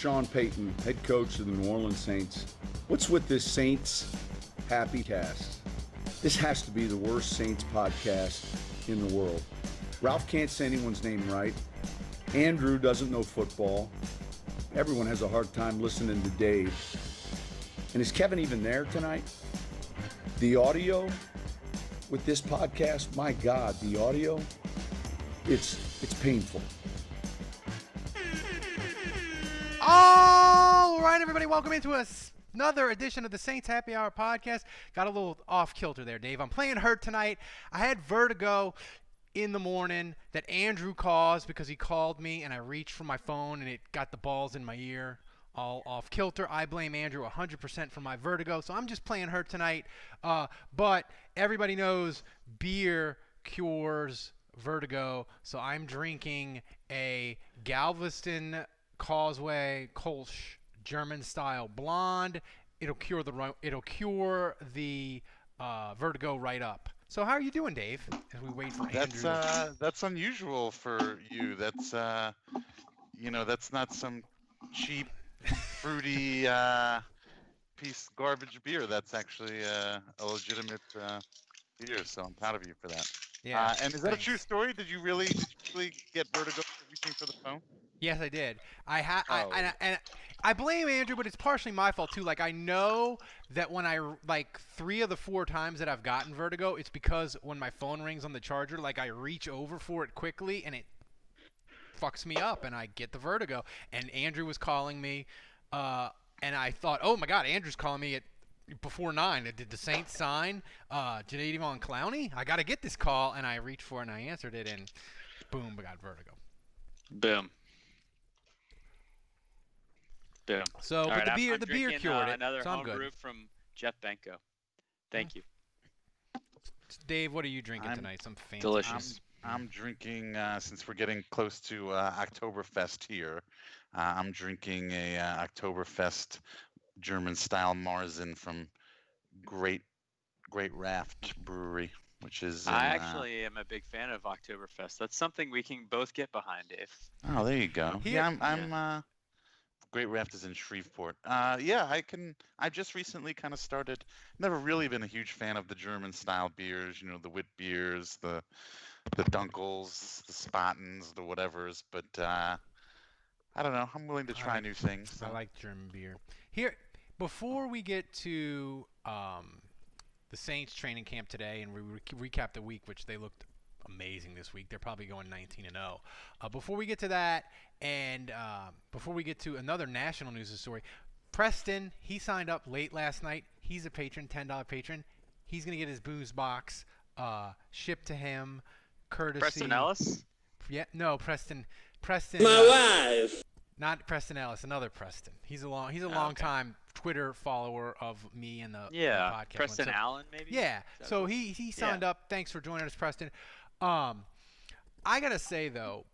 Sean Payton, head coach of the New Orleans Saints. What's with this Saints happy cast? This has to be the worst Saints podcast in the world. Ralph can't say anyone's name right. Andrew doesn't know football. Everyone has a hard time listening to Dave. And is Kevin even there tonight? The audio with this podcast, my God, the audio, it's painful. All right, everybody, welcome into another edition of the Saints Happy Hour podcast. Got a little off kilter there, Dave. I'm playing hurt tonight. I had vertigo in the morning that Andrew caused because he called me and I reached for my phone and it got the balls in my ear. All off kilter. I blame Andrew 100% for my vertigo, so I'm just playing hurt tonight. But everybody knows beer cures vertigo, so I'm drinking a Galveston Causeway Kolsch German-style blonde. It'll cure the vertigo right up. So how are you doing, Dave? As we wait for Andrew. That's unusual for you. That's that's not some cheap, fruity piece of garbage beer. That's actually a legitimate beer. So I'm proud of you for that. Yeah. And is that a true story? Did you really get vertigo for reaching for the phone? Yes, I did. I blame Andrew, but it's partially my fault too. Like, I know that when I 3 of the 4 times that I've gotten vertigo, it's because when my phone rings on the charger, like I reach over for it quickly and it fucks me up and I get the vertigo. And Andrew was calling me, and I thought, oh my God, Andrew's calling me before 9. Did the Saints sign Jadeveon Clowney? I got to get this call, and I reached for it and I answered it, and boom, I got vertigo. Boom. So, but right, the beer cured it. Another so I'm home brew good. from Jeff Benko. Thank you. Dave, what are you drinking tonight? Some fancy. Delicious. I'm drinking, since we're getting close to Oktoberfest here, I'm drinking a Oktoberfest German-style Marzen from Great Raft Brewery, which is. I actually am a big fan of Oktoberfest. That's something we can both get behind, Dave. Oh, there you go. I'm Great Raft is in Shreveport. I just recently kind of started. Never really been a huge fan of the German-style beers. You know, the wit beers, the Dunkels, the Spattens, the whatevers. But I don't know. I'm willing to try new things. So. I like German beer. Here, before we get to the Saints training camp today and we recap the week, which they looked amazing this week. They're probably going 19-0. Before we get to that, and before we get to another national news story, Preston, he signed up late last night. He's a patron, $10 patron. He's going to get his booze box shipped to him, courtesy. Preston Ellis? Yeah, no, Preston. My wife. Not Preston Ellis, another Preston. He's a long time Twitter follower of me and the podcast. Preston Allen, maybe? Yeah. So he signed up. Thanks for joining us, Preston. I gotta say though,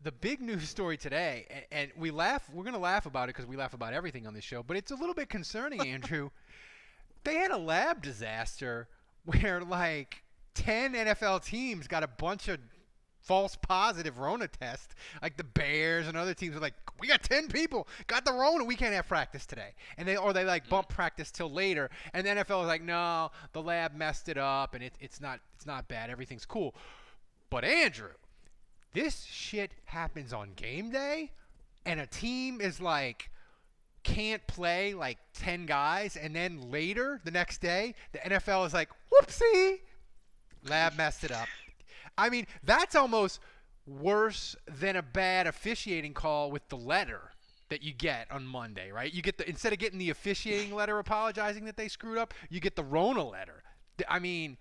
the big news story today, and we're gonna laugh about it because we laugh about everything on this show, but it's a little bit concerning, Andrew. They had a lab disaster where 10 NFL teams got a bunch of false positive Rona tests. Like the Bears and other teams were like, we got 10 people got the Rona, we can't have practice today. And they bump practice till later. And the NFL was like, no, the lab messed it up and it's not bad. Everything's cool. But Andrew, this shit happens on game day and a team is can't play 10 guys, and then later the next day the NFL is like, whoopsie, lab messed it up. I mean, that's almost worse than a bad officiating call with the letter that you get on Monday, right? You get instead of getting the officiating letter apologizing that they screwed up, you get the Rona letter. I mean,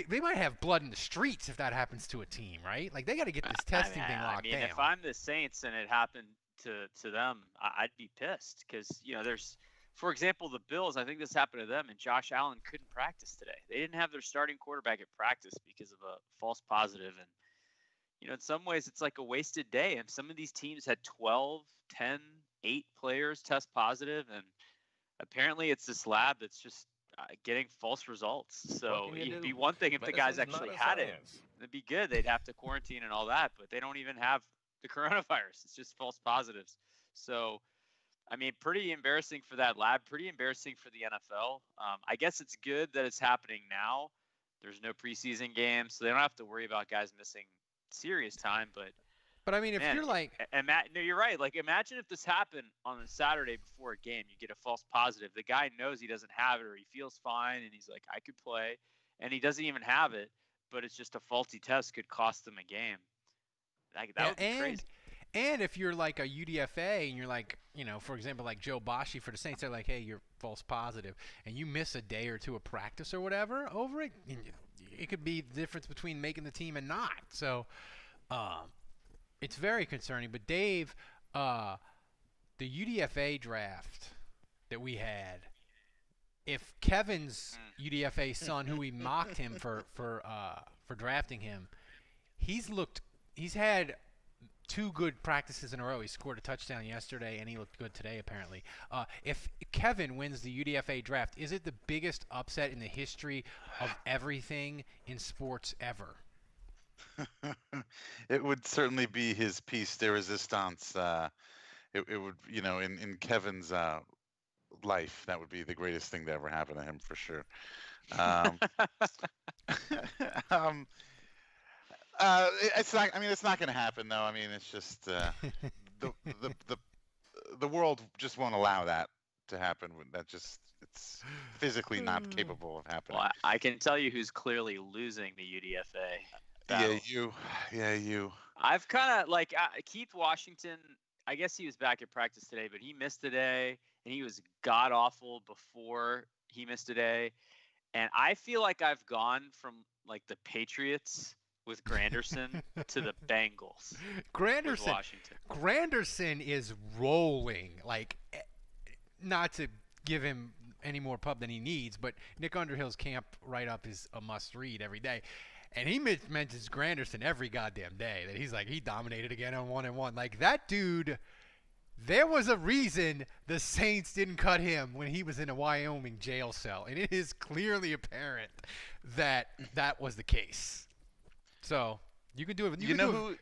they might have blood in the streets if that happens to a team, right? They got to get this testing thing locked down. If I'm the Saints and it happened to them, I'd be pissed because there's. For example, the Bills, I think this happened to them, and Josh Allen couldn't practice today. They didn't have their starting quarterback at practice because of a false positive. And, in some ways, it's like a wasted day. And some of these teams had 12, 10, 8 players test positive, and apparently it's this lab that's just getting false results. So it'd be one thing if the guys actually had it. It'd be good. They'd have to quarantine and all that, but they don't even have the coronavirus. It's just false positives. So, I mean, pretty embarrassing for that lab, pretty embarrassing for the NFL. I guess it's good that it's happening now. There's no preseason games, so they don't have to worry about guys missing serious time. But I mean, if you're like, no, you're right. Like, imagine if this happened on a Saturday before a game, you get a false positive. The guy knows he doesn't have it, or he feels fine, and he's like, I could play, and he doesn't even have it, but it's just a faulty test could cost him a game. That would be crazy. And if you're like a UDFA and you're like, for example, like Joe Bashi for the Saints, they're like, hey, you're false positive, and you miss a day or two of practice or whatever over it, it could be the difference between making the team and not. So it's very concerning. But Dave, the UDFA draft that we had, if Kevin's UDFA son, who we mocked him for drafting him, he's had 2 good practices in a row. He scored a touchdown yesterday, and he looked good today, apparently. If Kevin wins the UDFA draft, is it the biggest upset in the history of everything in sports ever? It would certainly be his piece de resistance. It would, in Kevin's life, that would be the greatest thing to ever happen to him, for sure. It's not. I mean, it's not going to happen, though. I mean, it's just the world just won't allow that to happen. It's physically not capable of happening. Well, I can tell you who's clearly losing the UDFA battle. Yeah, you. I've kind of like Keith Washington. I guess he was back at practice today, but he missed a day, and he was god awful before he missed a day. And I feel like I've gone from like the Patriots with Granderson to the Bengals. Granderson is rolling. Like, not to give him any more pub than he needs, but Nick Underhill's camp write-up is a must-read every day. And he mentions Granderson every goddamn day. That he's like, he dominated again on 1-1. Like, that dude, there was a reason the Saints didn't cut him when he was in a Wyoming jail cell. And it is clearly apparent that that was the case. So you can do it. You know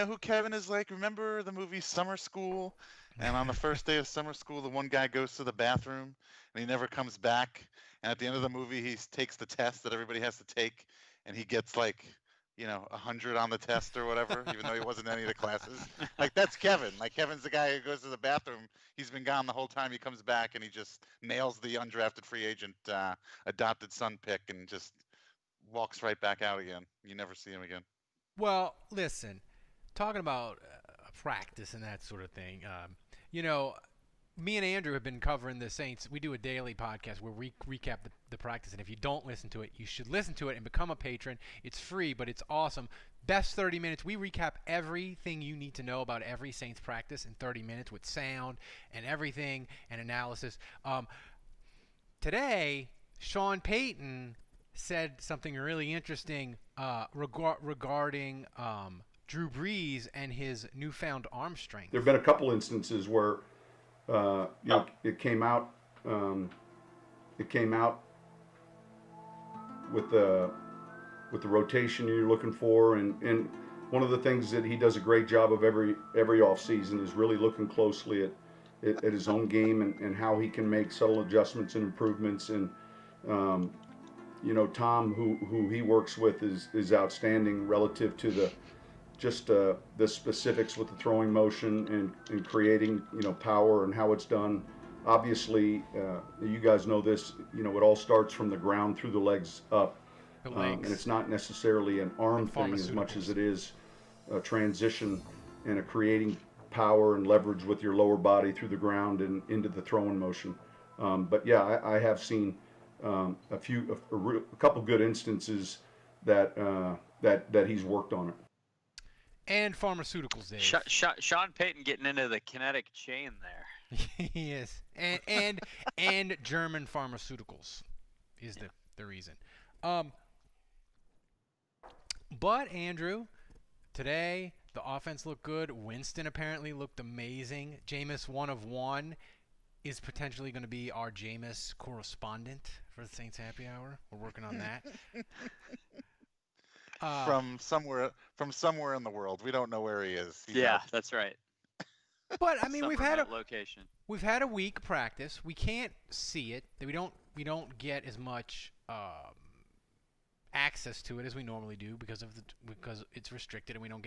who Kevin is like? Remember the movie Summer School? And on the first day of summer school, the one guy goes to the bathroom and he never comes back. And at the end of the movie, he takes the test that everybody has to take, and he gets like, 100 on the test or whatever, even though he wasn't in any of the classes. Like, that's Kevin. Like, Kevin's the guy who goes to the bathroom. He's been gone the whole time. He comes back and he just nails the undrafted free agent adopted son pick and just walks right back out again. You never see him again. Well, listen, talking about practice and that sort of thing, me and Andrew have been covering the Saints. We do a daily podcast where we recap the practice, and if you don't listen to it, you should listen to it and become a patron. It's free, but it's awesome. Best 30 minutes. We recap everything you need to know about every Saints practice in 30 minutes with sound and everything and analysis. Today, Sean Payton said something really interesting regarding Drew Brees and his newfound arm strength. There have been a couple instances where it came out with the rotation you're looking for, and one of the things that he does a great job of every off season is really looking closely at his own game and how he can make subtle adjustments and improvements. And Tom, who he works with, is outstanding relative to the specifics with the throwing motion and creating power and how it's done. Obviously, you guys know this. It all starts from the ground through the legs up, and it's not necessarily an arm thing as much as it is a transition and a creating power and leverage with your lower body through the ground and into the throwing motion. But yeah, I have seen a couple good instances that he's worked on it. And pharmaceuticals, Dave. Sean Payton getting into the kinetic chain there. He is. And German pharmaceuticals is the reason. But, Andrew, today the offense looked good. Winston apparently looked amazing. Jameis 1 of 1 is potentially going to be our Jameis correspondent for the Saints Happy Hour. We're working on that. From somewhere in the world. We don't know where he is. That's right. But I mean, we've had a week practice. We can't see it. We don't get as much access to it as we normally do because it's restricted and we don't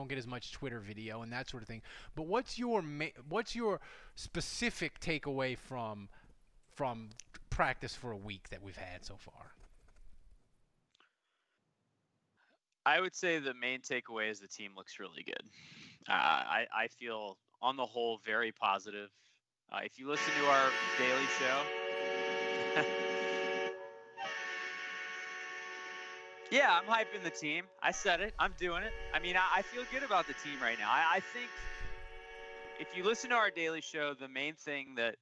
get as much Twitter video and that sort of thing. But what's your specific takeaway from practice for a week that we've had so far? I would say the main takeaway is the team looks really good. I feel on the whole very positive. If you listen to our daily show. Yeah, I'm hyping the team. I said it. I'm doing it. I mean, I feel good about the team right now. I think if you listen to our daily show, the main thing that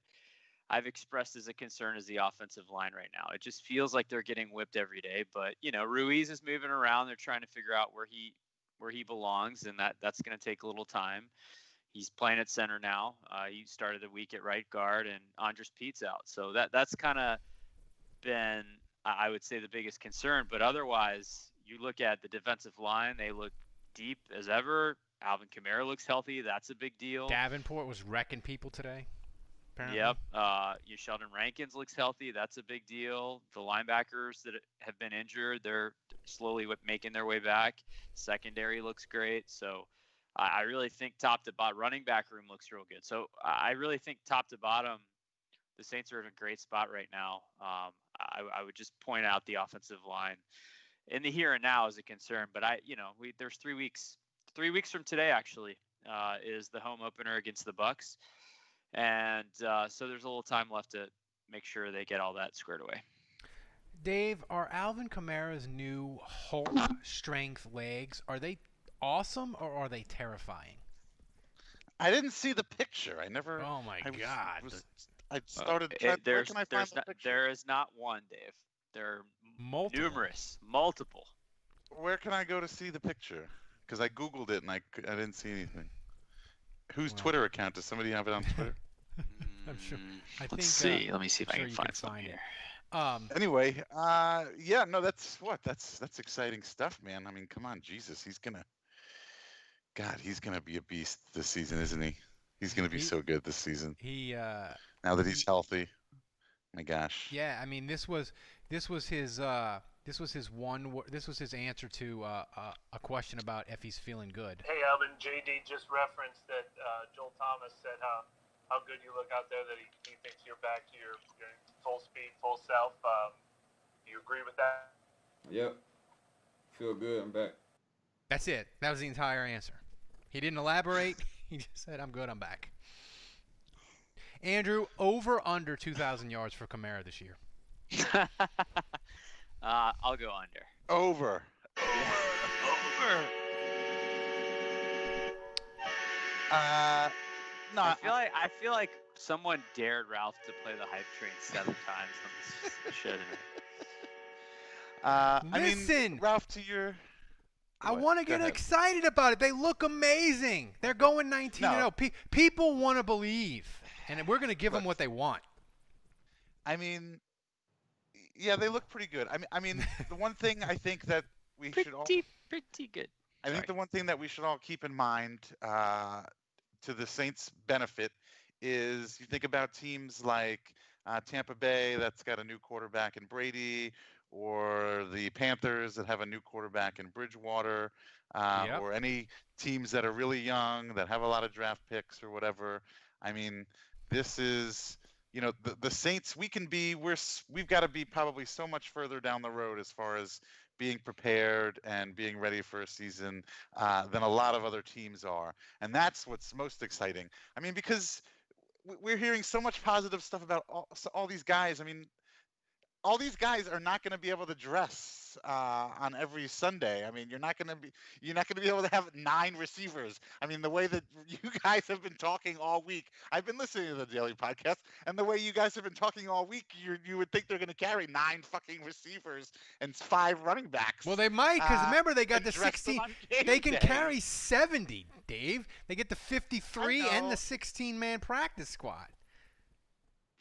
I've expressed as a concern is the offensive line right now. It just feels like they're getting whipped every day. But, Ruiz is moving around. They're trying to figure out where he belongs, and that's going to take a little time. He's playing at center now. He started the week at right guard, and Andres Pete's out. So that's kind of been, I would say, the biggest concern. But otherwise, you look at the defensive line, they look deep as ever. Alvin Kamara looks healthy. That's a big deal. Davenport was wrecking people today, apparently. Yep. Sheldon Rankins looks healthy. That's a big deal. The linebackers that have been injured, they're slowly making their way back. Secondary looks great. So I really think top to bottom, running back room looks real good. So I really think top to bottom, the Saints are in a great spot right now. I would just point out the offensive line in the here and now is a concern, but there's 3 weeks. 3 weeks from today, actually, is the home opener against the Bucs, and so there's a little time left to make sure they get all that squared away. Dave, are Alvin Kamara's new Hulk strength legs, are they awesome or are they terrifying? I didn't see the picture. I never. Oh my God! I started. Where can I find the picture? There is not one, Dave. There are multiple. Where can I go to see the picture? Because I Googled it and I didn't see anything. Whose Twitter account? Does somebody have it on Twitter? I'm sure. Let's see. Let me see if I can find something here. Anyway, that's exciting stuff, man. I mean, come on, Jesus, he's gonna be a beast this season, isn't he? He's gonna be so good this season. Now that he's healthy, my gosh. Yeah, I mean, this was his answer to a question about if he's feeling good. Hey, Alvin, JD just referenced that Joel Thomas said how good you look out there, that he thinks you're back to your full speed, full self. Do you agree with that? Yep. Feel good. I'm back. That's it. That was the entire answer. He didn't elaborate. He just said, I'm good. I'm back. Andrew, over under 2,000 yards for Kamara this year. I'll go under. Over. No. I feel like someone dared Ralph to play the hype train 7 times on this show tonight. Listen, I mean, Ralph, to your. I want to get excited about it. They look amazing. They're going 19-0. People want to believe, and we're going to give them what they want. I mean, yeah, they look pretty good. I mean, the one thing I think that we should all pretty good. I think the one thing that we should all keep in mind, to the Saints' benefit, is you think about teams like Tampa Bay that's got a new quarterback in Brady, or the Panthers that have a new quarterback in Bridgewater, or any teams that are really young that have a lot of draft picks or whatever. I mean, this is, the Saints. We've got to be probably so much further down the road as far as being prepared and being ready for a season than a lot of other teams are, and that's what's most exciting. I mean, because we're hearing so much positive stuff about all these guys. I mean, all these guys are not going to be able to dress on every Sunday. I mean, you're not going to be able to have 9 receivers. I mean, the way that you guys have been talking all week, I've been listening to the daily podcast, and the way you guys have been talking all week, you would think they're going to carry 9 fucking receivers and 5 running backs. Well, they might, because remember they got the 16. They can carry 70, Dave. They get the 53 and the 16-man practice squad.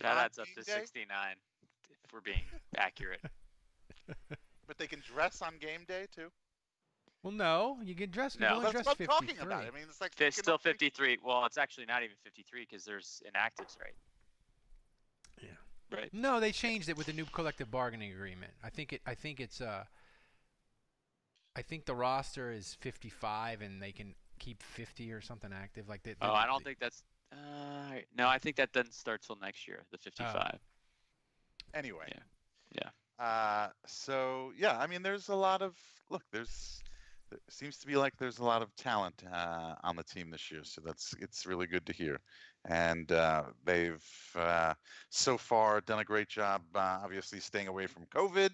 That adds up to 69. If we're being accurate. But they can dress on game day too? Well, no, you get dressed. No. You only That's dress what I'm 53. talking about. I mean, it's like It's still 53. Well, it's actually not even 53 because there's inactives, right? Yeah. Right. No, they changed it with the new collective bargaining agreement. I think the roster is 55 and they can keep 50 or something active. Like Oh, I don't think that's. No, I think that doesn't start till next year. The 55. Anyway. Yeah. So yeah, I mean, there's a lot of there seems to be like there's a lot of talent on the team this year. So it's really good to hear, and they've so far done a great job, obviously staying away from COVID,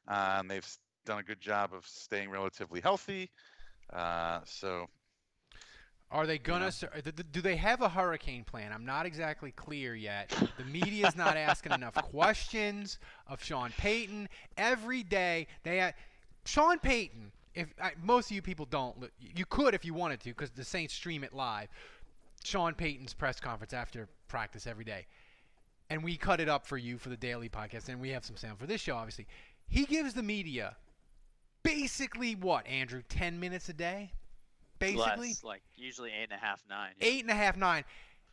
and they've done a good job of staying relatively healthy. So. Are they gonna? Do they have a hurricane plan? I'm not exactly clear yet. The media's not asking enough questions of Sean Payton. Every day Sean Payton. Most of you people don't, you could if you wanted to, because the Saints stream it live. Sean Payton's press conference after practice every day, and we cut it up for you for the daily podcast, and we have some sound for this show. Obviously, he gives the media basically what, Andrew? 10 minutes a day. Basically, Less, like usually 8.5, 9. 8.5, 9,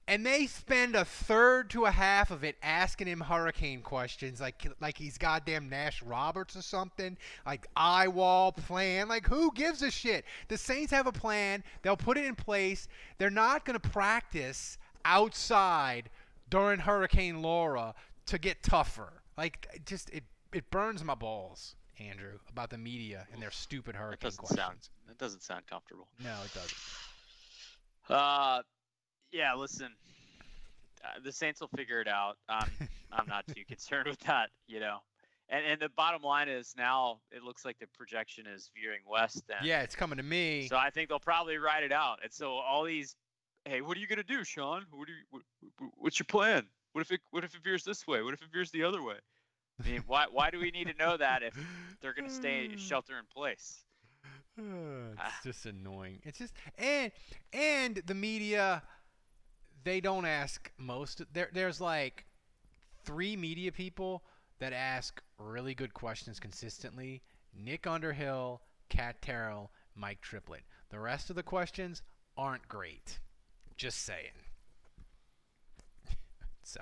and they spend a third to a half of it asking him hurricane questions, like he's goddamn Nash Roberts or something, like eye wall plan. Like, who gives a shit? The Saints have a plan. They'll put it in place. They're not going to practice outside during Hurricane Laura to get tougher. Like, it burns my balls, Andrew, about the media and their stupid hurricane questions. That doesn't sound comfortable. No, it doesn't. Yeah, listen, the Saints will figure it out. I'm not too concerned with that, And the bottom line is now it looks like the projection is veering west. And yeah, it's coming to me. So I think they'll probably ride it out. And so all these, hey, what are you gonna do, Sean? What's your plan? What if it veers this way? What if it veers the other way? I mean, why do we need to know that if they're gonna stay shelter in place? It's just annoying. It's just and the media, they don't ask most. There's like 3 media people that ask really good questions consistently: Nick Underhill, Kat Terrell, Mike Triplett. The rest of the questions aren't great. Just saying. So.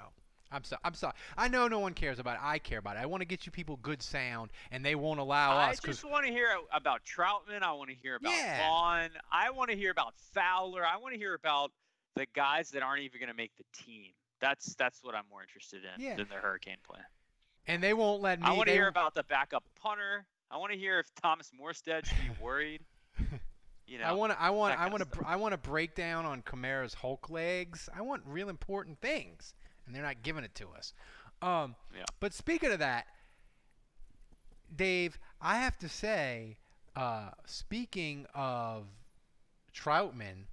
I'm sorry. I know no one cares about it. I care about it. I want to get you people good sound, and they won't allow us. I just want to hear about Troutman. I want to hear about Vaughn. I want to hear about Fowler. I want to hear about the guys that aren't even going to make the team. That's what I'm more interested in than their hurricane plan. And they won't let me. I want to hear about the backup punter. I want to hear if Thomas Morstead should be worried. I want to break down on Kamara's Hulk legs. I want real important things. And they're not giving it to us. But speaking of that, Dave, I have to say, speaking of Troutman,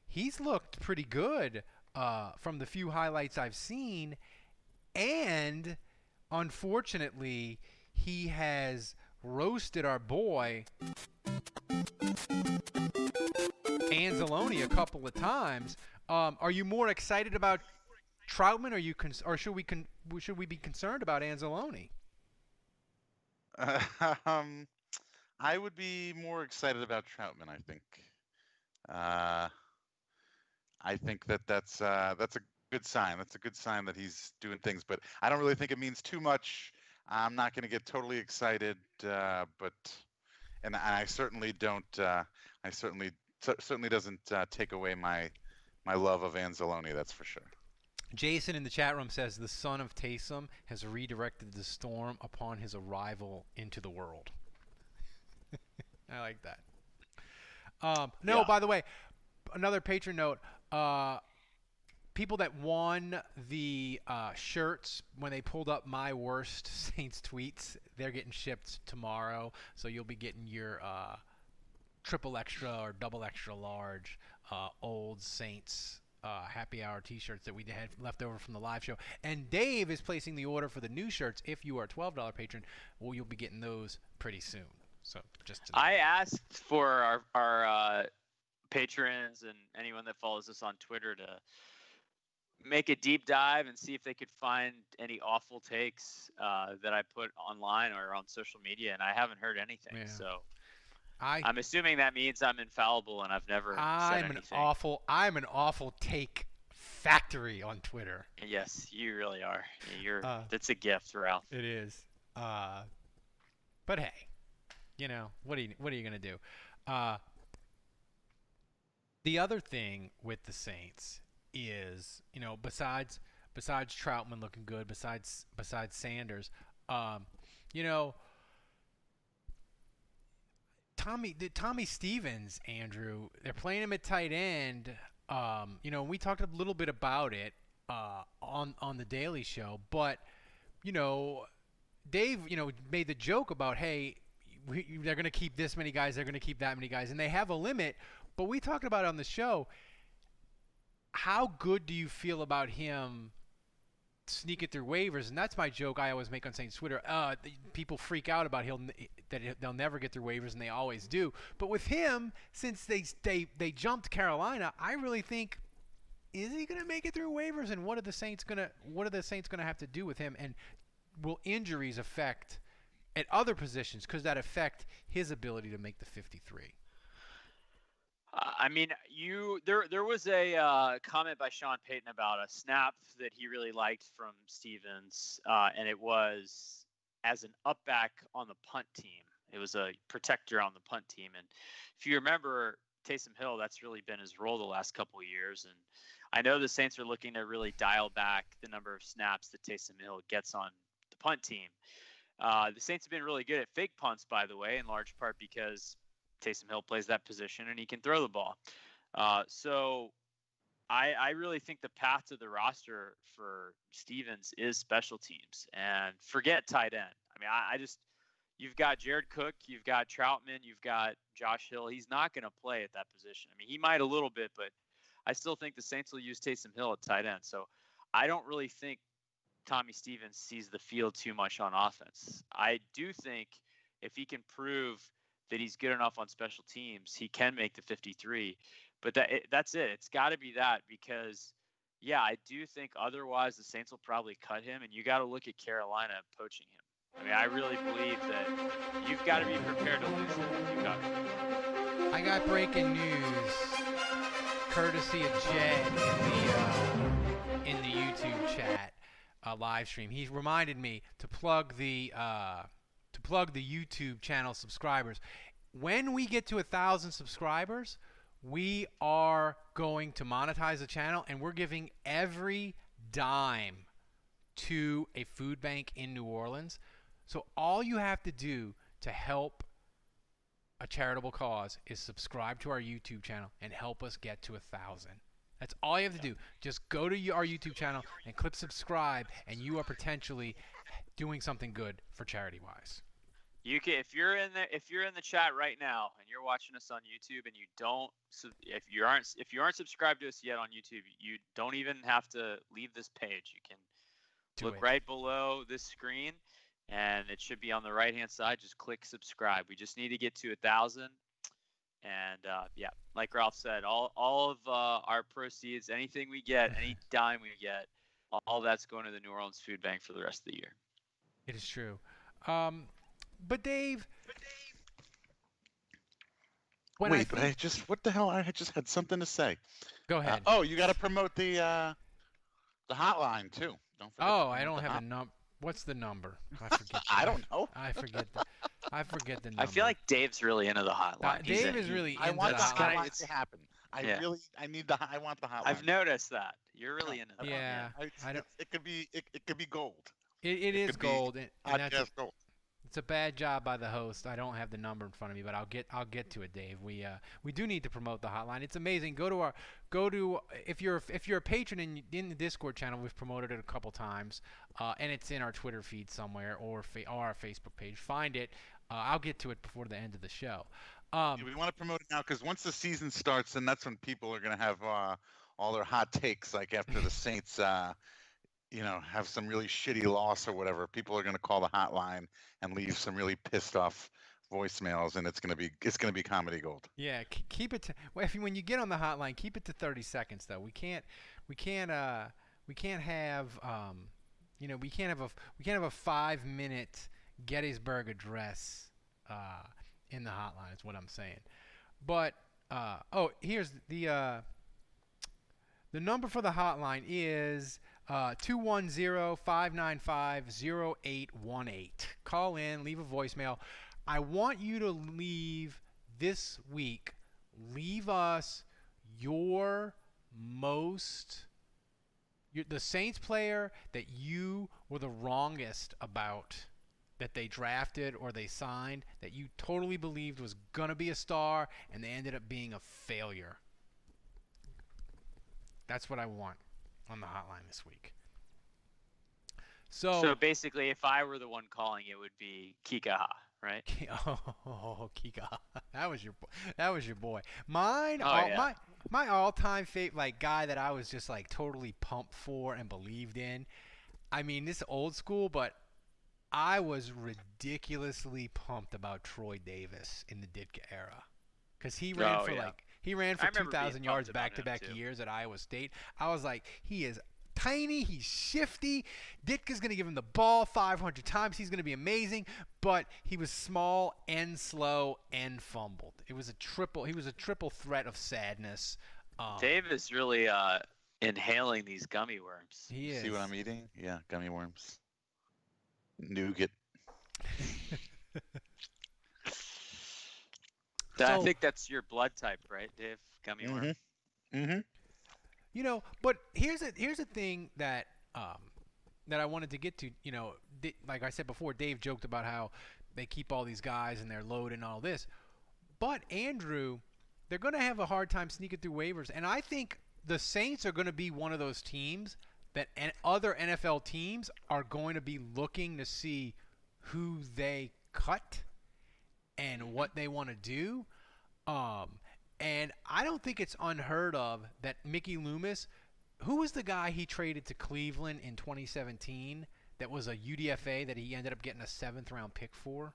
he's looked pretty good from the few highlights I've seen. And unfortunately, he has roasted our boy Anzalone a couple of times. Are you more excited about Troutman, or should we be concerned about Anzalone? I would be more excited about Troutman. I think that's a good sign. That's a good sign that he's doing things, but I don't really think it means too much. I'm not going to get totally excited, but I certainly don't. I certainly doesn't take away my love of Anzalone. That's for sure. Jason in the chat room says the son of Taysom has redirected the storm upon his arrival into the world. I like that. By the way, another patron note. People that won the shirts when they pulled up my worst Saints tweets, they're getting shipped tomorrow. So you'll be getting your triple extra or double extra large old Saints happy hour t-shirts that we had left over from the live show. And Dave is placing the order for the new shirts. If you are a $12 patron, well, you'll be getting those pretty soon. So I asked for our patrons and anyone that follows us on Twitter to make a deep dive and see if they could find any awful takes that I put online or on social media, and I haven't heard anything. So I'm assuming that means I'm infallible and I've never said anything. I'm an awful take factory on Twitter. Yes, you really are. That's a gift, Ralph. It is. But hey, what are you gonna do? The other thing with the Saints is, besides Troutman looking good, besides Sanders, Tommy Stevens, Andrew, they're playing him at tight end. We talked a little bit about it on the Daily Show, but Dave, made the joke about, hey, they're going to keep this many guys, they're going to keep that many guys, and they have a limit. But we talked about it on the show. How good do you feel about him sneaking through waivers? And that's my joke I always make on Saints Twitter. People freak out about that they'll never get through waivers, and they always do. But with him, since they jumped Carolina, I really think, is he going to make it through waivers? And what are the Saints going to have to do with him? And will injuries affect at other positions? Could that affect his ability to make the 53? There was a comment by Sean Payton about a snap that he really liked from Stevens, and it was as an up back on the punt team. It was a protector on the punt team, and if you remember Taysom Hill, that's really been his role the last couple of years. And I know the Saints are looking to really dial back the number of snaps that Taysom Hill gets on the punt team. The Saints have been really good at fake punts, by the way, in large part because Taysom Hill plays that position and he can throw the ball. So I really think the path to the roster for Stevens is special teams, and forget tight end. You've got Jared Cook, you've got Troutman, you've got Josh Hill. He's not going to play at that position. He might a little bit, but I still think the Saints will use Taysom Hill at tight end. So I don't really think Tommy Stevens sees the field too much on offense. I do think if he can prove that he's good enough on special teams, he can make the 53. But that's it. It's got to be that, because, yeah, I do think otherwise the Saints will probably cut him, and you got to look at Carolina poaching him. I really believe that you've got to be prepared to lose him. I got breaking news, courtesy of Jed in the YouTube chat live stream. He reminded me to plug the YouTube channel subscribers. When we get to 1,000 subscribers, we are going to monetize the channel, and we're giving every dime to a food bank in New Orleans. So all you have to do to help a charitable cause is subscribe to our YouTube channel and help us get to 1,000. That's all you have to do. Just go to our YouTube channel and click subscribe, and you are potentially doing something good for charity-wise. You can, if you're in the chat right now and you're watching us on YouTube and if you aren't subscribed to us yet on YouTube, you don't even have to leave this page. You can look right below this screen, and it should be on the right-hand side. Just click subscribe. We just need to get to 1,000. And yeah, like Ralph said, all of our proceeds, anything we get, any dime we get, all that's going to the New Orleans Food Bank for the rest of the year. It is true. But Dave, what the hell? I just had something to say. Go ahead. You got to promote the hotline too. Don't forget. I don't have a number. What's the number? I forget. I don't know. I forget the number. I feel like Dave's really into the hotline. Dave is really into the hotline. I want the hotline to happen. I want the hotline. I've noticed that. You're really into that. Yeah. It could be gold. It is gold. And that's gold. It's a bad job by the host. I don't have the number in front of me, but I'll get to it, Dave. We do need to promote the hotline. It's amazing. If you're a patron in the Discord channel, we've promoted it a couple times, and it's in our Twitter feed somewhere or our Facebook page. Find it. I'll get to it before the end of the show. We want to promote it now because once the season starts, then that's when people are going to have all their hot takes, like after the Saints have some really shitty loss or whatever. People are going to call the hotline and leave some really pissed off voicemails, and it's going to be comedy gold. Yeah, keep it to, when you get on the hotline, keep it to 30 seconds though. We can't have we can't have a 5-minute Gettysburg Address in the hotline is what I'm saying. But here's the number for the hotline is 210-595-0818. Call in, leave a voicemail. I want you to leave this week. Leave us the Saints player that you were the wrongest about, that they drafted or they signed, that you totally believed was going to be a star and they ended up being a failure. That's what I want on the hotline this week. So basically, if I were the one calling, it would be Kikaha, right? Oh, Kikaha. That was your boy. Mine, yeah. my all-time favorite guy that I was just totally pumped for and believed in. I mean, this is old school, but I was ridiculously pumped about Troy Davis in the Ditka era, because he ran he ran for 2,000 yards back-to-back years at Iowa State. I was like, he is tiny, he's shifty. Ditka's going to give him the ball 500 times. He's going to be amazing. But he was small and slow and fumbled. He was a triple threat of sadness. Davis really inhaling these gummy worms. He is. See what I'm eating? Yeah, gummy worms. Nougat. I think that's your blood type, right, Dave? Gummy worm. Mm-hmm. But here's a thing that I wanted to get to. Like I said before, Dave joked about how they keep all these guys and they're loaded and all this. But Andrew, they're going to have a hard time sneaking through waivers, and I think the Saints are going to be one of those teams that other NFL teams are going to be looking to see who they cut and what they want to do. And I don't think it's unheard of that Mickey Loomis, who was the guy he traded to Cleveland in 2017 that was a UDFA that he ended up getting a 7th-round pick for?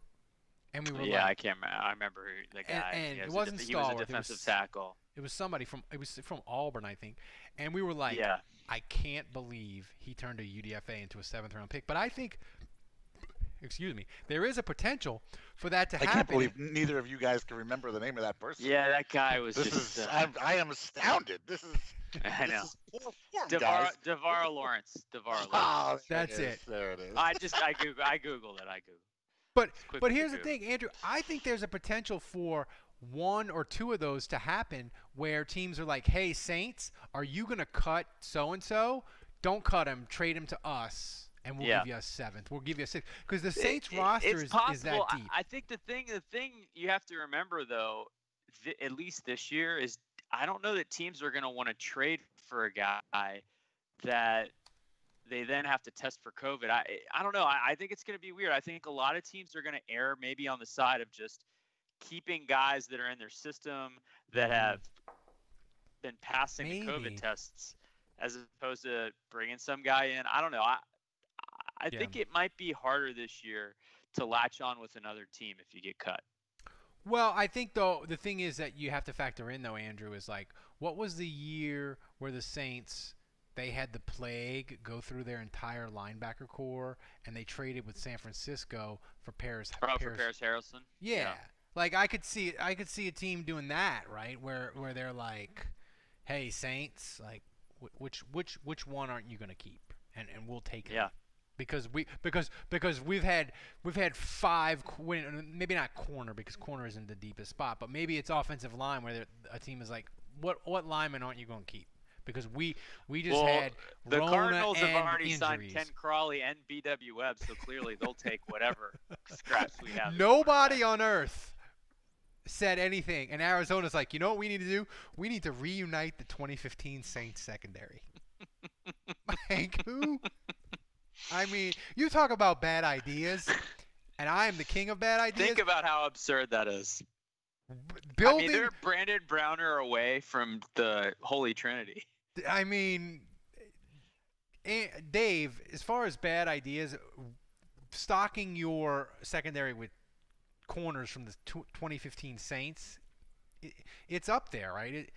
And we were I can't remember. I remember the guy. And it wasn't Stallworth. He was a defensive tackle. It was somebody from Auburn, I think. And we were like, I can't believe he turned a UDFA into a 7th-round pick. But I think, there is a potential for that to happen. I can't believe neither of you guys can remember the name of that person. Yeah, that guy was I am astounded. This is. I know. DeVar Lawrence. Oh, that's it. There it is. I googled it. But here's the thing, Andrew. I think there's a potential for one or two of those to happen where teams are like, hey, Saints, are you going to cut so-and-so? Don't cut him. Trade him to us. And we'll give you a 7th. We'll give you a 6th. Because the Saints roster is that deep. I think the thing you have to remember, though, at least this year, is I don't know that teams are going to want to trade for a guy that they then have to test for COVID. I don't know. I think it's going to be weird. I think a lot of teams are going to err maybe on the side of just keeping guys that are in their system that have been passing the COVID tests as opposed to bringing some guy in. I don't know. I think it might be harder this year to latch on with another team if you get cut. Well, I think, though, the thing is that you have to factor in, though, Andrew, is what was the year where the Saints, they had the plague go through their entire linebacker core, and they traded with San Francisco for Paris Harrison? Yeah. I could see a team doing that, right, where they're like, hey, Saints, which one aren't you going to keep? And we'll take it. Yeah. Because we've had 5, maybe not corner, because corner isn't the deepest spot, but maybe it's offensive line where a team is like, what lineman aren't you going to keep? Because we just had the Rona Cardinals and have already injuries. signed Ken Crawley and B.W. Webb, so clearly they'll take whatever scraps we have. Nobody on earth said anything, and Arizona's like, you know what we need to do? We need to reunite the 2015 Saints secondary. Who? I mean, you talk about bad ideas, and I am the king of bad ideas. Think about how absurd that is. Building, they're Brandon Browner away from the Holy Trinity. I mean, Dave, as far as bad ideas, stocking your secondary with corners from the 2015 Saints, it's up there, right?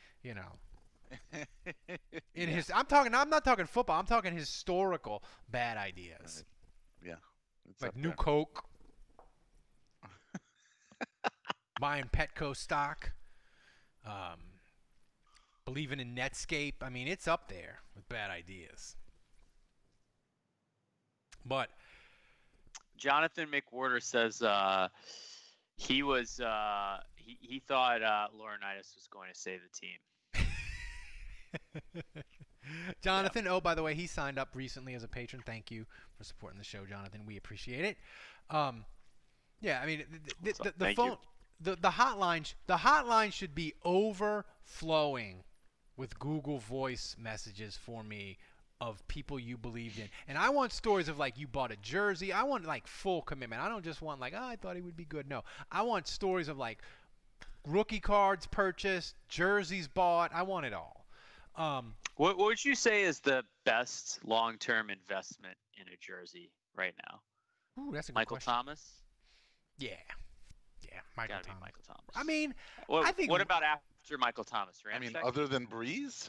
I'm not talking football. I'm talking historical bad ideas. Yeah. Like New Coke. buying Petco stock, believing in Netscape. I mean, it's up there with bad ideas. But Jonathan McWhorter says he thought Laurinaitis was going to save the team. Jonathan, by the way, he signed up recently as a patron. Thank you for supporting the show, Jonathan. We appreciate it. Yeah, I mean, the phone, the hotline should be overflowing with Google Voice messages for me of people you believed in. And I want stories of, like, you bought a jersey. I want, like, full commitment. I don't just want, like, I thought he would be good. No, I want stories of, like, rookie cards purchased, jerseys bought. I want it all. What would you say is the best long-term investment in a jersey right now? Ooh, that's a good Michael question. Thomas? Yeah, Michael Gotta Thomas. be Michael Thomas. I mean, I think. What about after Michael Thomas? I mean, Ramczyk? other than Breeze?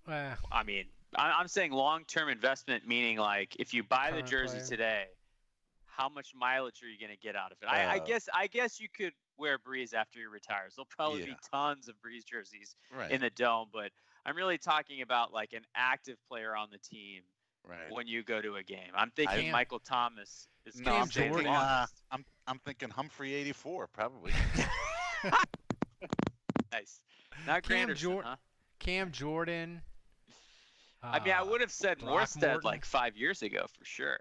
I mean, I'm saying long-term investment, meaning, like, if you buy the Current jersey player. today, how much mileage are you going to get out of it? I guess you could wear Breeze after he retires. There'll probably be tons of Breeze jerseys in the Dome, but I'm really talking about, like, an active player on the team when you go to a game. I'm thinking Michael Thomas is I'm thinking Humphrey 84, probably. Nice. Not Granderson, huh? Cam Jordan. I mean, I would have said Morstead like 5 years ago for sure.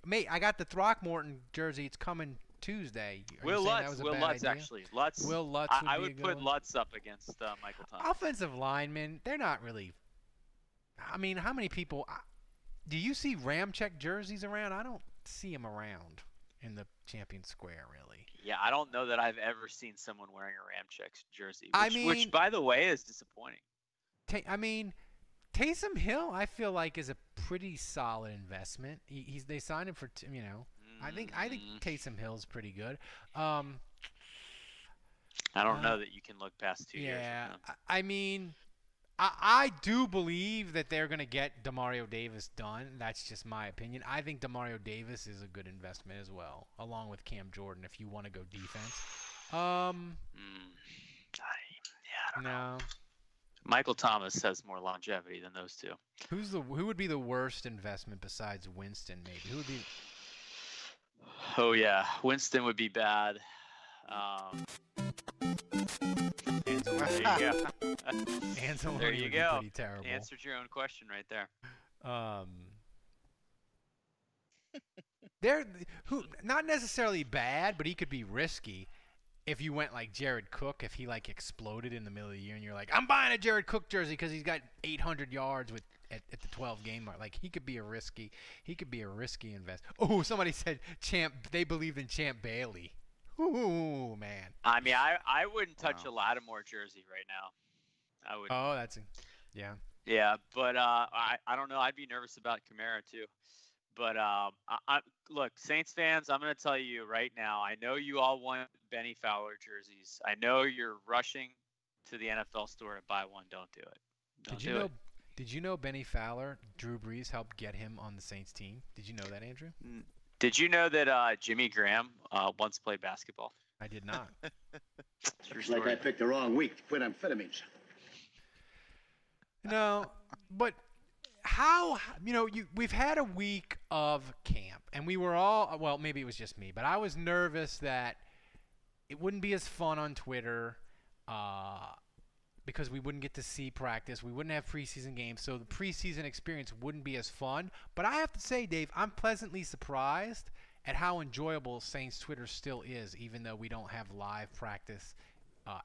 Mate, I got the Throckmorton jersey. It's coming Tuesday. Will Lutz, actually. Will Lutz. I would put Lutz up against Michael Thomas. Offensive linemen, they're not really. I mean, how many people? Do you see Ramczyk jerseys around? I don't see them around in the Champion Square, really. Yeah, I don't know that I've ever seen someone wearing a Ramczyk jersey, which, by the way, is disappointing. I mean, Taysom Hill, I feel like, is a pretty solid investment. They signed him for, I think Taysom Hill's pretty good. I don't know that you can look past 2 years. Yeah, I mean, I do believe that they're going to get Demario Davis done. That's just my opinion. I think Demario Davis is a good investment as well, along with Cam Jordan, if you want to go defense. I don't know. Michael Thomas has more longevity than those two. Who would be the worst investment besides Winston? Maybe who would be? Oh yeah, Winston would be bad. There you go. There you go. Pretty terrible. Answered your own question right there. They're not necessarily bad, but he could be risky. If you went like Jared Cook, if he like exploded in the middle of the year and you're like, I'm buying a Jared Cook jersey because he's got 800 yards at the 12 game mark, like he could be a risky invest. Oh, somebody said they believed in Champ Bailey. Ooh, man. I mean, I wouldn't touch a Lattimore jersey right now. I would. Oh, yeah. Yeah, but I don't know. I'd be nervous about Kamara too. But look, Saints fans, I'm going to tell you right now, I know you all want Benny Fowler jerseys. I know you're rushing to the NFL store to buy one. Don't do it. Did you know Benny Fowler, Drew Brees helped get him on the Saints team? Did you know that, Andrew? Did you know that Jimmy Graham once played basketball? I did not. Looks like I picked the wrong week to quit amphetamines. No, but we've had a week of camp, and we were all, well, maybe it was just me, but I was nervous that it wouldn't be as fun on Twitter because we wouldn't get to see practice. We wouldn't have preseason games, so the preseason experience wouldn't be as fun. But I have to say, Dave, I'm pleasantly surprised at how enjoyable Saints Twitter still is, even though we don't have live practice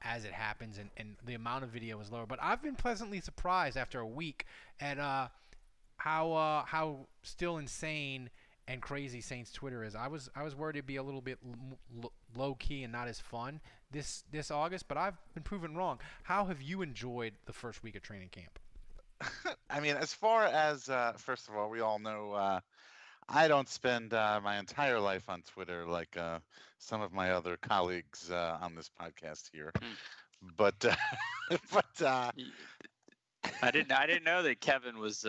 as it happens, and the amount of video is lower. But I've been pleasantly surprised after a week at how still insane and crazy Saints Twitter is. I was worried it'd be a little bit low key and not as fun this August, but I've been proven wrong. How have you enjoyed the first week of training camp? I mean, as far as first of all, we all know I don't spend my entire life on Twitter like some of my other colleagues on this podcast here, but I didn't know that Kevin was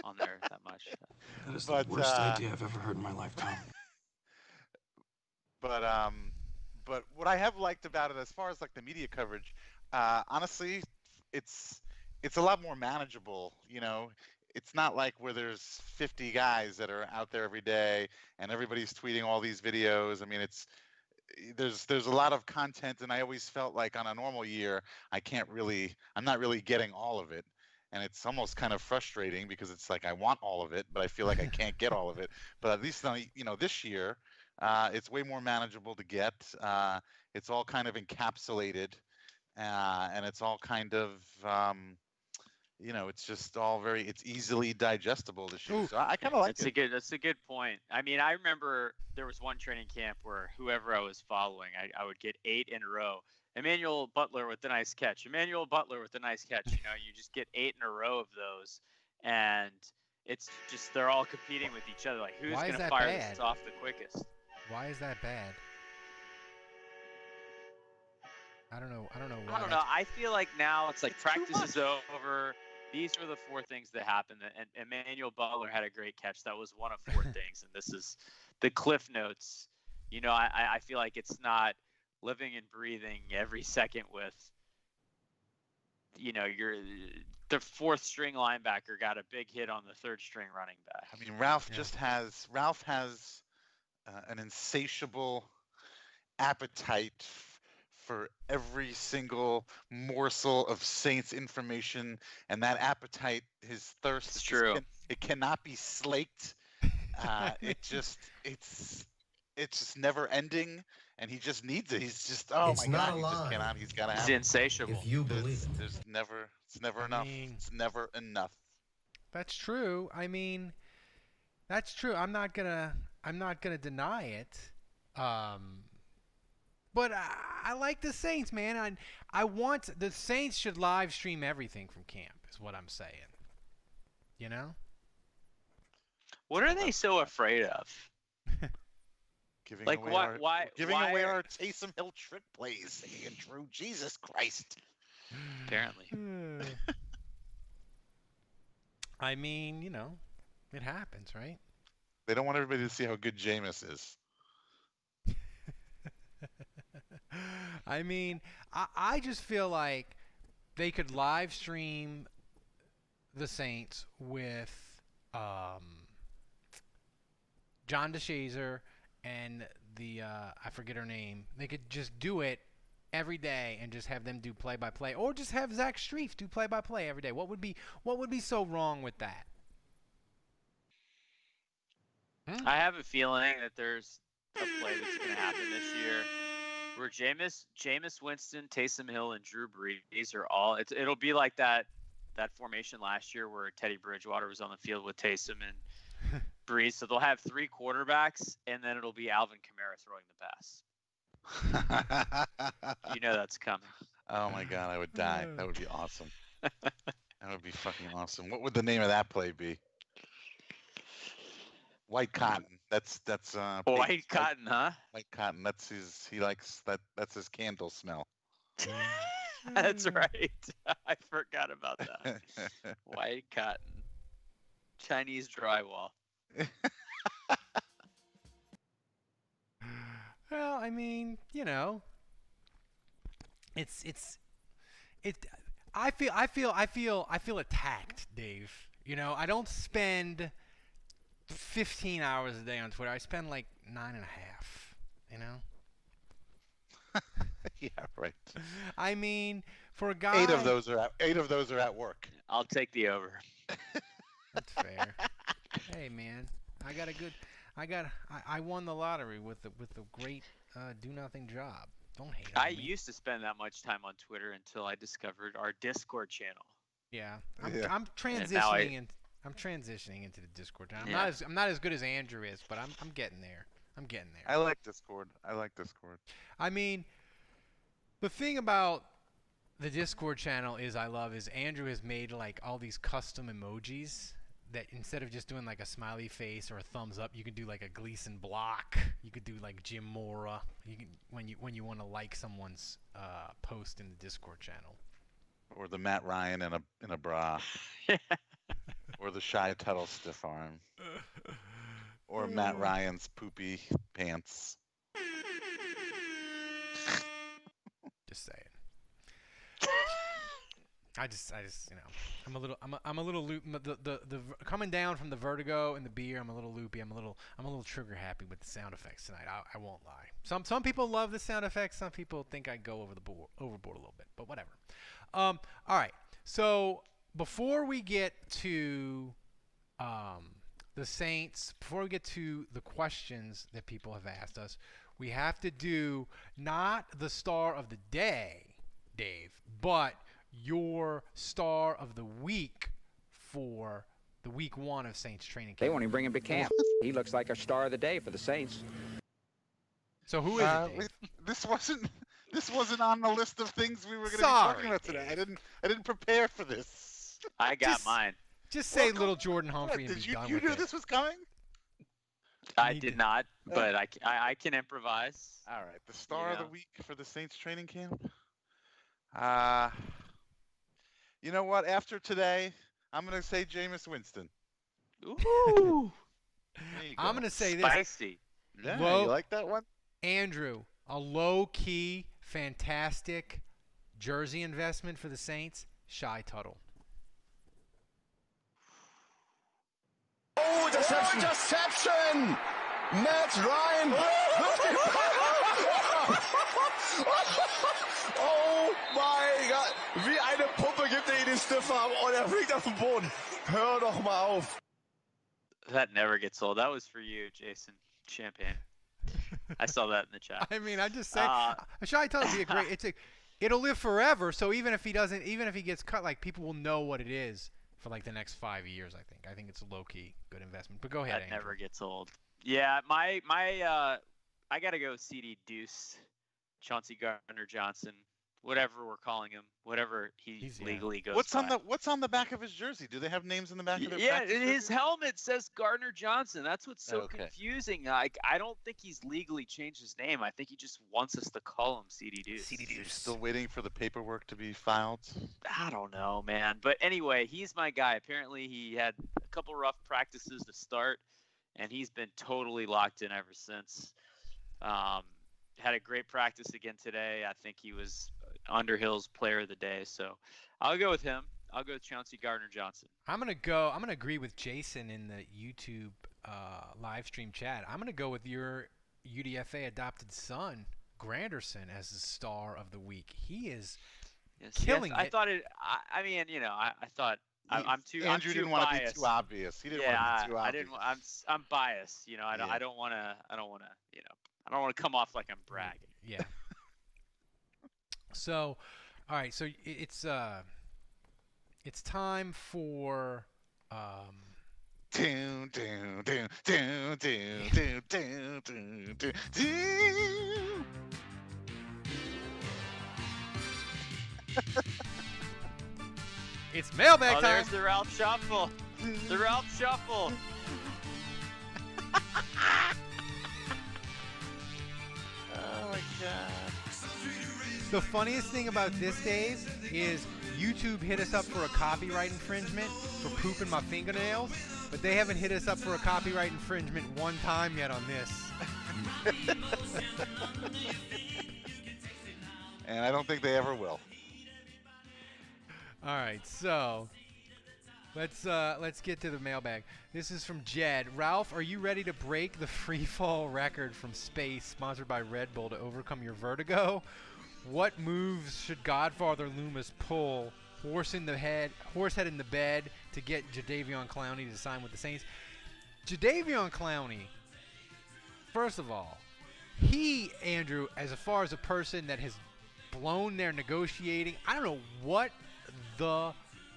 on there that much. That is the worst idea I've ever heard in my lifetime. But But what I have liked about it, as far as like the media coverage, honestly, it's a lot more manageable. It's not like where there's 50 guys that are out there every day and everybody's tweeting all these videos. I mean, there's a lot of content, and I always felt like on a normal year, I'm not really getting all of it. And it's almost kind of frustrating because it's like I want all of it, but I feel like I can't get all of it. But at least this year, it's way more manageable to get. It's all kind of encapsulated, and it's all kind of it's just all it's easily digestible this year. So I kind of like it. That's a good point. I mean, I remember there was one training camp where whoever I was following, I would get 8 in a row. Emmanuel Butler with the nice catch. Emmanuel Butler with the nice catch. You just get 8 in a row of those, and it's just they're all competing with each other. Like, who's going to fire this off the quickest? Why is that bad? I don't know. Why. I don't know. I feel like now it's like practice is over. These were the 4 things that happened, and Emmanuel Butler had a great catch. That was one of 4 things, and this is the cliff notes. I feel like it's not living and breathing every second with, the 4th string linebacker got a big hit on the 3rd string running back. I mean, Ralph has an insatiable appetite for every single morsel of Saints information, and that appetite, his thirst, it's true. It cannot be slaked. It's just never ending, and he just needs it. He's just he just cannot. He's got to have. He's insatiable. If you believe it. It's never enough. It's never enough. That's true. I mean, that's true. I'm not gonna deny it. But I like the Saints, man. I want the Saints should live stream everything from camp. Is what I'm saying. What are they so afraid of? Giving away our Taysom Hill trick plays, and Drew. Jesus Christ. Apparently. I mean, it happens, right? They don't want everybody to see how good Jameis is. I mean, I just feel like they could live stream the Saints with John DeShazer and the I forget her name. They could just do it every day and just have them do play-by-play, or just have Zach Strief do play-by-play every day. What would be so wrong with that? I have a feeling that there's a play that's going to happen this year where Jameis Winston, Taysom Hill, and Drew Brees are all. It'll be like that formation last year where Teddy Bridgewater was on the field with Taysom and Brees. So they'll have 3 quarterbacks, and then it'll be Alvin Kamara throwing the pass. That's coming. Oh my God, I would die. That would be awesome. That would be fucking awesome. What would the name of that play be? White Cotton. That's White Cotton, huh? White Cotton. That's his candle smell. That's right. I forgot about that. White Cotton. Chinese drywall. Well, I mean, I feel attacked, Dave. I don't spend 15 hours a day on Twitter. I spend like 9.5. Yeah, right. I mean, for a guy. 8 of those are at work. I'll take the over. That's fair. Hey, man, I won the lottery with the great do nothing job. Don't hate on me. I used to spend that much time on Twitter until I discovered our Discord channel. Yeah, I'm transitioning I'm transitioning into the Discord channel. I'm not as good as Andrew is, but I'm getting there. I like Discord. I mean, the thing about the Discord channel is Andrew has made like all these custom emojis that instead of just doing like a smiley face or a thumbs up, you can do like a Gleason block. You could do like Jim Mora. You can when you want to like someone's post in the Discord channel. Or the Matt Ryan in a bra. Or the Shy Tuttle stiff arm. Or Matt Ryan's poopy pants. just saying. I just, I'm a little loop. The coming down from the vertigo and the beer, I'm a little loopy. I'm a little trigger happy with the sound effects tonight. I won't lie. Some people love the sound effects. Some people think I go overboard a little bit, but whatever. All right. So before we get to the Saints, before we get to the questions that people have asked us, we have to do not the star of the day, Dave, but your star of the week for the week 1 of Saints training camp. They won't even bring him to camp. He looks like a star of the day for the Saints. So who is it, Dave? This wasn't on the list of things we were going to be talking about today. I didn't prepare for this. I got mine. Just say little Jordan Humphrey and be done with it. Did you knew this was coming? I did not, but I can improvise. All right, the star of the week for the Saints training camp. You know what? After today, I'm going to say Taymis Winstill. Ooh. I'm going to say this. Spicy. Yeah, you like that one? Andrew, a low-key, fantastic jersey investment for the Saints, Shy Tuttle. Oh, interception! Matt Ryan! Oh mein Gott! Wie eine Puppe gibt ihn den Stiffarm und fliegt auf den Boden. Hör doch mal auf. That never gets old. That was for you, Jason Champagne. I saw that in the chat. I mean, I just said Shy Tuttle would be a great. It'll live forever. So even if he gets cut, like people will know what it is for like the next 5 years. I think it's a low key good investment. But go ahead. That never gets old. Yeah, my I gotta go CD Deuce, Chauncey Gardner-Johnson, whatever we're calling him, whatever he legally goes. What's on the back of his jersey? Do they have names in the back of their Yeah, his helmet says Gardner-Johnson. That's what's so confusing. Like, I don't think he's legally changed his name. I think he just wants us to call him CD Deuce. CD Deuce. Still waiting for the paperwork to be filed? I don't know, man. But anyway, he's my guy. Apparently, he had a couple rough practices to start, and he's been totally locked in ever since. Had a great practice again today. I think he was Underhill's player of the day. So I'll go with him. I'll go with Chauncey Gardner-Johnson. I'm gonna agree with Jason in the YouTube live stream chat. I'm gonna go with your UDFA adopted son, Granderson, as the star of the week. He is killing it. I thought it. I mean, I thought I'm too. Andrew didn't want to be too obvious. He didn't want to be too obvious. I'm biased. I don't want to. I don't want to come off like I'm bragging. Yeah. So, all right. So it's time for. It's mailbag time. There's the Ralph Shuffle. The Ralph Shuffle. Oh my God. The funniest thing about this, Dave, is YouTube hit us up for a copyright infringement for pooping my fingernails, but they haven't hit us up for a copyright infringement one time yet on this. And I don't think they ever will. All right, so let's get to the mailbag. This is from Jed. Ralph, are you ready to break the free fall record from space sponsored by Red Bull to overcome your vertigo? What moves should Godfather Loomis pull? Horsehead in the bed to get Jadeveon Clowney to sign with the Saints. Jadeveon Clowney, first of all, Andrew, as far as a person that has blown their negotiating, I don't know what the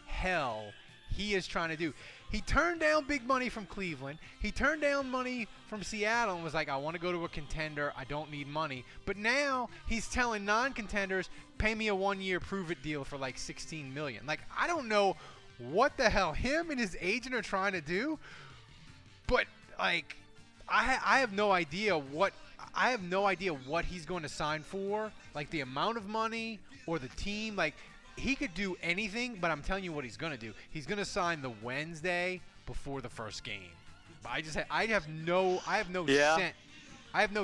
hell he is trying to do. He turned down big money from Cleveland. He turned down money from Seattle and was like, I want to go to a contender. I don't need money. But now he's telling non-contenders, pay me a 1-year prove-it deal for like $16 million. Like, I don't know what the hell him and his agent are trying to do. But, like, I have no idea what he's going to sign for. Like, the amount of money or the team. Like, he could do anything, but I'm telling you what he's going to do. He's going to sign the Wednesday before the first game. I have no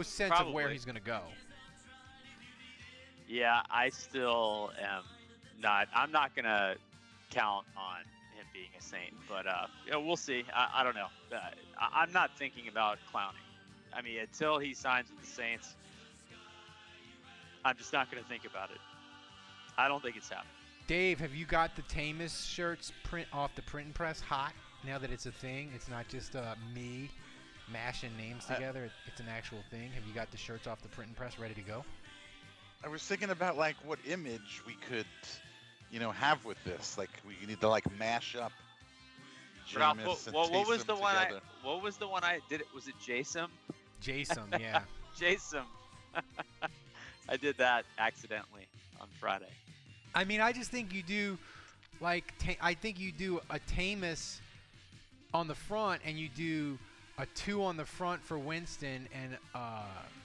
sense of where he's going to go. Yeah, I still am not. I'm not gonna count on him being a Saint, but we'll see. I don't know. I'm not thinking about clowning. I mean, until he signs with the Saints, I'm just not gonna think about it. I don't think it's happening. Dave, have you got the Taymis shirts print off the print and press hot? Now that it's a thing, it's not just me mashing names together. It's an actual thing. Have you got the shirts off the print and press ready to go? I was thinking about like what image we could, have with this. Like we need to like mash up. Ralph, Jameis and what was Taysom the one together. What was the one I did? Was it Jason? Jason, yeah. Jason. I did that accidentally on Friday. I mean, I just think you do, I think you do a Taymis on the front, and you do a 2 on the front for Winston, and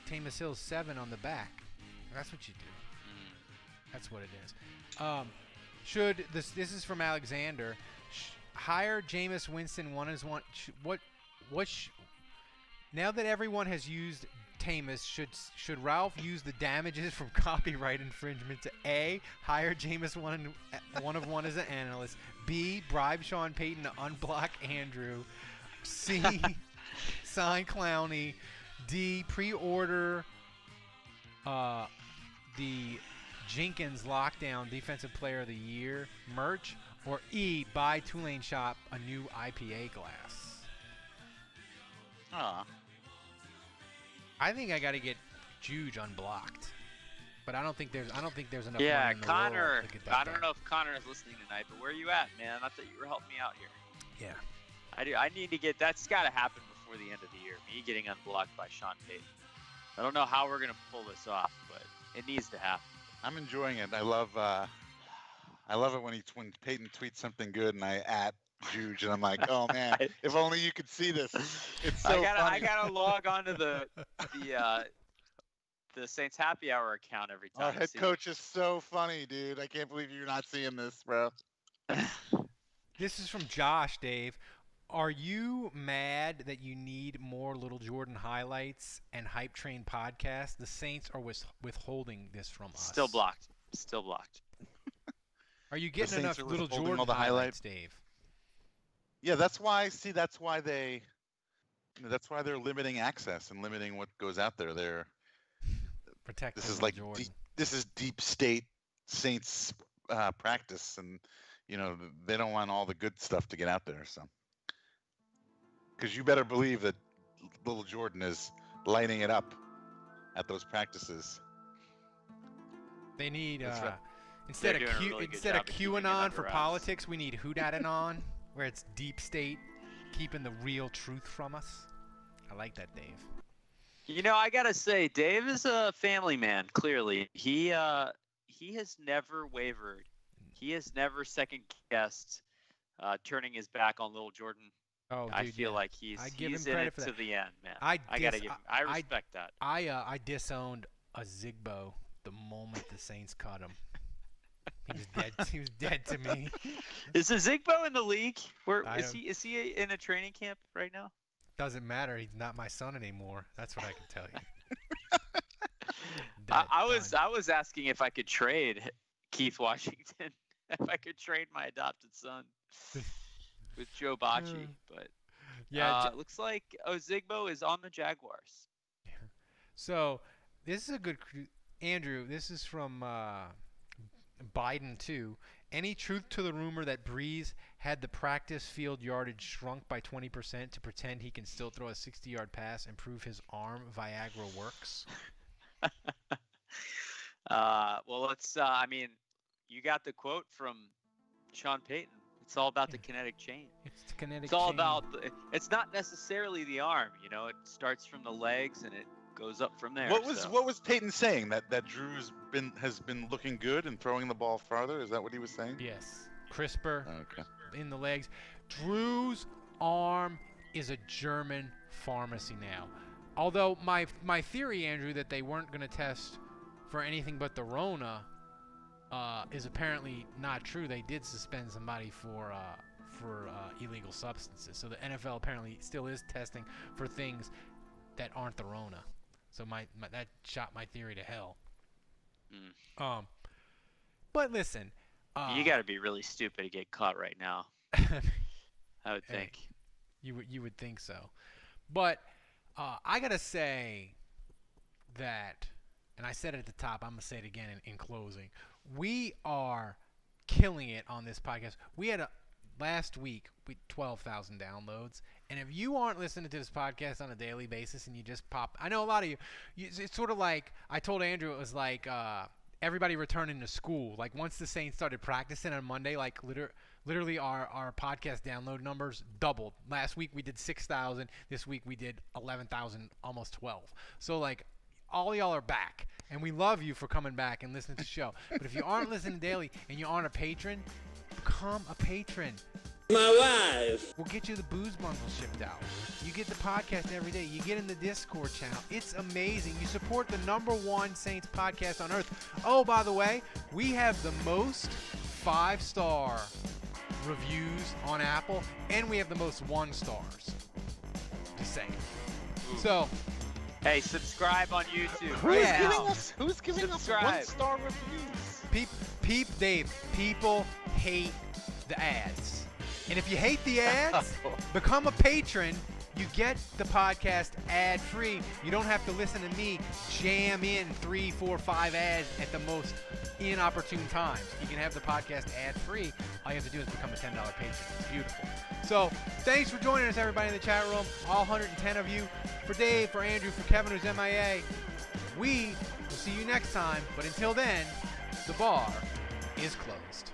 Taymis Hill's 7 on the back. That's what you do. That's what it is. This is from Alexander. Hire Jameis Winston 1-1. Now that everyone has used Taymis, should Ralph use the damages from copyright infringement to A, hire Jameis one of one as an analyst, B, bribe Sean Payton to unblock Andrew, C, sign Clowney, D, pre-order the Jenkins Lockdown Defensive Player of the Year merch, or E, buy Tulane Shop a new IPA glass? I think I got to get Juge unblocked, but I don't think there's enough. Yeah, money in the Connor. world to get that I don't done. know if Connor is listening tonight, but where are you at, man? I thought you were helping me out here. Yeah. I need to get. That's got to happen before the end of the year. Me getting unblocked by Sean Payton. I don't know how we're gonna pull this off, but it needs to happen. I'm enjoying it. I love it when Peyton tweets something good and I Juge and I'm like, oh man, if only you could see this. It's so funny. I gotta log on to the Saints Happy Hour account every time. Our head coach is so funny, dude. I can't believe you're not seeing this, bro. This is from Josh, Dave. Are you mad that you need more Little Jordan highlights and Hype Train podcasts? The Saints are withholding this from us. Still blocked. Are you getting enough Saints are Little withholding Jordan all the highlights, Dave? Yeah, that's why they're limiting access and limiting what goes out there. They're Protect this is Little like Jordan. this is deep state Saints practice, and they don't want all the good stuff to get out there. So, because you better believe that Little Jordan is lighting it up at those practices. They need right. instead of really QAnon for politics, we need Whodatanon, where it's deep state keeping the real truth from us. I like that, Dave. I gotta say, Dave is a family man. Clearly, he has never wavered. He has never second guessed turning his back on Little Jordan. Oh, dude, I feel like he's in it to the end, man. I respect that. I disowned a Zigbo the moment the Saints cut him. He was dead. He was dead to me. Is the Zigbo in the league? Is he in a training camp right now? Doesn't matter. He's not my son anymore. That's what I can tell you. I was asking if I could trade Keith Washington, if I could trade my adopted son with Joe Bocci, but yeah, it looks like Ozigbo is on the Jaguars. So this is a good Andrew. This is from Biden too. Any truth to the rumor that Breeze had the practice field yardage shrunk by 20% to pretend he can still throw a 60-yard pass and prove his arm Viagra works? Well, let's. I mean, you got the quote from Sean Payton. It's all about the kinetic chain. It's the kinetic. It's all chain. about. It's not necessarily the arm. It starts from the legs and it goes up from there. What was Peyton saying? That Drew's has been looking good and throwing the ball farther? Is that what he was saying? Yes. Crisper. Okay. In the legs. Drew's arm is a German pharmacy now. Although my theory, Andrew, that they weren't going to test for anything but the Rona is apparently not true. They did suspend somebody for illegal substances. So the NFL apparently still is testing for things that aren't the Rona. So that shot my theory to hell. But listen, you got to be really stupid to get caught right now. I would think. You would think so, but I gotta say that, and I said it at the top, I'm gonna say it again in closing. We are killing it on this podcast. We had last week 12,000 downloads, and if you aren't listening to this podcast on a daily basis and you just pop, I know a lot of you it's sort of like I told Andrew, it was like everybody returning to school. Like once the Saints started practicing on Monday, like literally our podcast download numbers doubled. Last week we did 6,000. This week we did 11,000, almost 12. So like all y'all are back, and we love you for coming back and listening to the show. But if you aren't listening daily and you aren't a patron, become a patron. My wife. We'll get you the booze bundle shipped out. You get the podcast every day. You get in the Discord channel. It's amazing. You support the #1 Saints podcast on earth. Oh, by the way, we have the most 5-star reviews on Apple, and we have the most 1 stars. Just saying. So, hey, subscribe on YouTube. Who's giving us 1-star reviews? Dave, people hate the ads. And if you hate the ads, become a patron. You get the podcast ad-free. You don't have to listen to me jam in 3, 4, 5 ads at the most inopportune times. You can have the podcast ad-free. All you have to do is become a $10 patron. It's beautiful. So thanks for joining us, everybody in the chat room. All 110 of you. For Dave, for Andrew, for Kevin, who's MIA. We will see you next time. But until then, the bar is closed.